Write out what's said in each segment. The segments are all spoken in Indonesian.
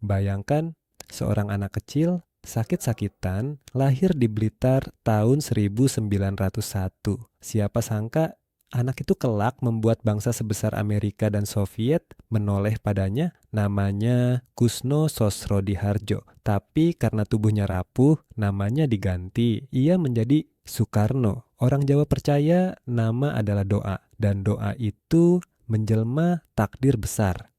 Bayangkan seorang anak kecil sakit-sakitan lahir di Blitar tahun 1901. Siapa sangka anak itu kelak membuat bangsa sebesar Amerika dan Soviet menoleh padanya. Namanya Kusno Sosrodihardjo. Tapi karena tubuhnya rapuh, namanya diganti. Ia menjadi Soekarno. Orang Jawa percaya nama adalah doa, dan doa itu menjelma takdir besar.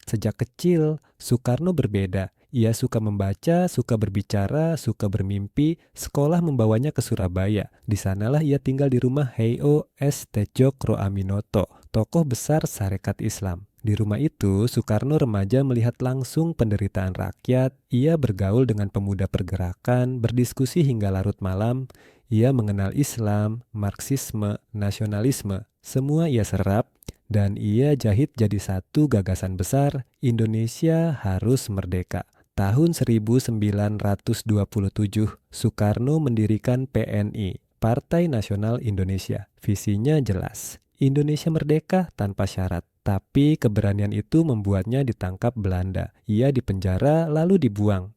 Sejak kecil, Soekarno berbeda. Ia suka membaca, suka berbicara, suka bermimpi. Sekolah membawanya ke Surabaya. Di sanalah ia tinggal di rumah Heio S. Tedjokro Aminoto, tokoh besar Sarekat Islam. Di rumah itu, Soekarno remaja melihat langsung penderitaan rakyat. Ia bergaul dengan pemuda pergerakan, berdiskusi hingga larut malam. Ia mengenal Islam, Marxisme, nasionalisme. Semua ia serap. Dan ia jahit jadi satu gagasan besar, Indonesia harus merdeka. Tahun 1927, Soekarno mendirikan PNI, Partai Nasional Indonesia. Visinya jelas, Indonesia merdeka tanpa syarat. Tapi keberanian itu membuatnya ditangkap Belanda. Ia dipenjara lalu dibuang.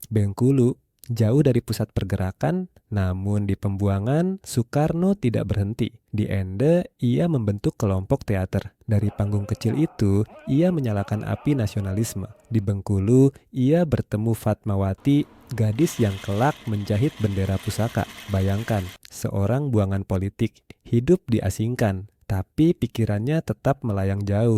Bengkulu, jauh dari pusat pergerakan, namun di pembuangan, Soekarno tidak berhenti. Di Ende, ia membentuk kelompok teater. Dari panggung kecil itu, ia menyalakan api nasionalisme. Di Bengkulu, ia bertemu Fatmawati, gadis yang kelak menjahit bendera pusaka. Bayangkan, seorang buangan politik, hidup diasingkan, tapi pikirannya tetap melayang jauh.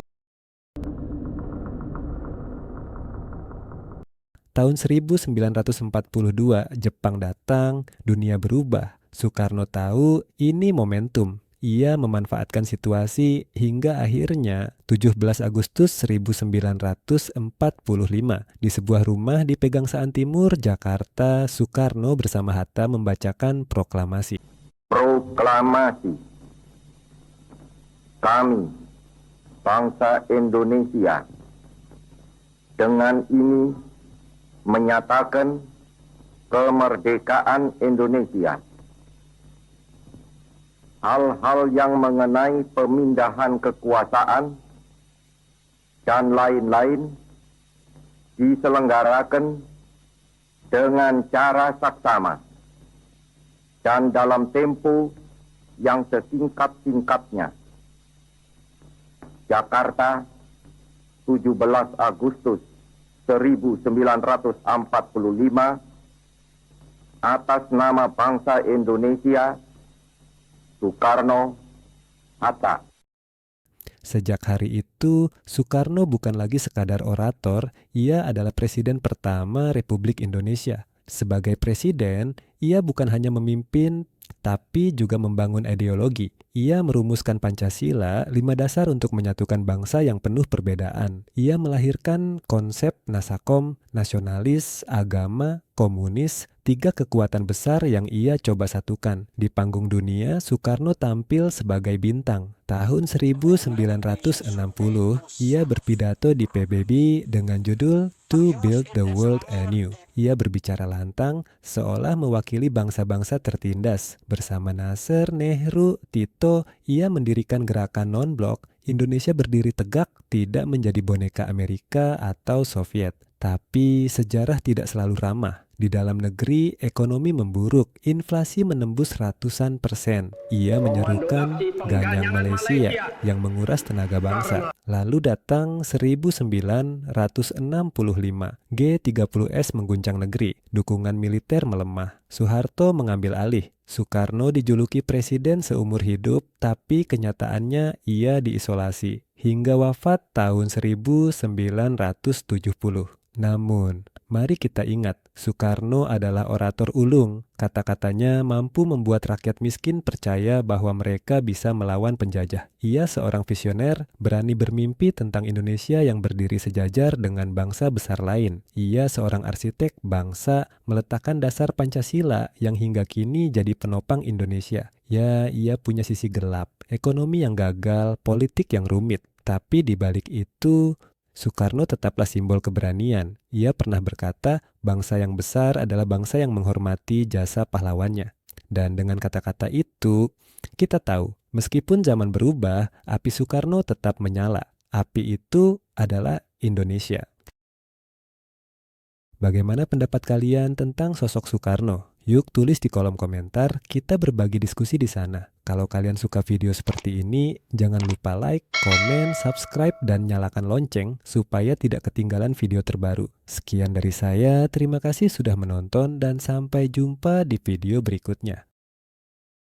Tahun 1942, Jepang datang, dunia berubah. Soekarno tahu ini momentum. Ia memanfaatkan situasi hingga akhirnya 17 Agustus 1945 di sebuah rumah di Pegangsaan Timur, Jakarta, Soekarno bersama Hatta membacakan proklamasi. Proklamasi. Kami, bangsa Indonesia, dengan ini menyatakan kemerdekaan Indonesia. Hal-hal yang mengenai pemindahan kekuasaan dan lain-lain diselenggarakan dengan cara saksama dan dalam tempo yang sesingkat-singkatnya. Jakarta, 17 Agustus 1945, atas nama bangsa Indonesia, Soekarno, Hatta. Sejak hari itu, Soekarno bukan lagi sekadar orator, ia adalah presiden pertama Republik Indonesia. Sebagai presiden, ia bukan hanya memimpin, tapi juga membangun ideologi. Ia merumuskan Pancasila, 5 dasar untuk menyatukan bangsa yang penuh perbedaan. Ia melahirkan konsep Nasakom, nasionalis, agama, komunis, 3 kekuatan besar yang ia coba satukan. Di panggung dunia, Soekarno tampil sebagai bintang. Tahun 1960, ia berpidato di PBB dengan judul To Build the World Anew. Ia berbicara lantang, seolah mewakili bangsa-bangsa tertindas. Bersama Nasser, Nehru, Tito, ia mendirikan gerakan non-blok. Indonesia berdiri tegak, tidak menjadi boneka Amerika atau Soviet. Tapi sejarah tidak selalu ramah. Di dalam negeri, ekonomi memburuk, inflasi menembus ratusan persen. Ia menyerukan Ganyang Malaysia yang menguras tenaga bangsa. Lalu datang 1965, G30S mengguncang negeri, dukungan militer melemah. Soeharto mengambil alih. Soekarno dijuluki presiden seumur hidup, tapi kenyataannya ia diisolasi. Hingga wafat tahun 1970. Namun, mari kita ingat, Soekarno adalah orator ulung. Kata-katanya mampu membuat rakyat miskin percaya bahwa mereka bisa melawan penjajah. Ia seorang visioner, berani bermimpi tentang Indonesia yang berdiri sejajar dengan bangsa besar lain. Ia seorang arsitek bangsa, meletakkan dasar Pancasila yang hingga kini jadi penopang Indonesia. Ya, ia punya sisi gelap, ekonomi yang gagal, politik yang rumit. Tapi di balik itu, Soekarno tetaplah simbol keberanian. Ia pernah berkata, bangsa yang besar adalah bangsa yang menghormati jasa pahlawannya. Dan dengan kata-kata itu, kita tahu, meskipun zaman berubah, api Soekarno tetap menyala. Api itu adalah Indonesia. Bagaimana pendapat kalian tentang sosok Soekarno? Yuk tulis di kolom komentar, kita berbagi diskusi di sana. Kalau kalian suka video seperti ini, jangan lupa like, komen, subscribe, dan nyalakan lonceng supaya tidak ketinggalan video terbaru. Sekian dari saya, terima kasih sudah menonton dan sampai jumpa di video berikutnya.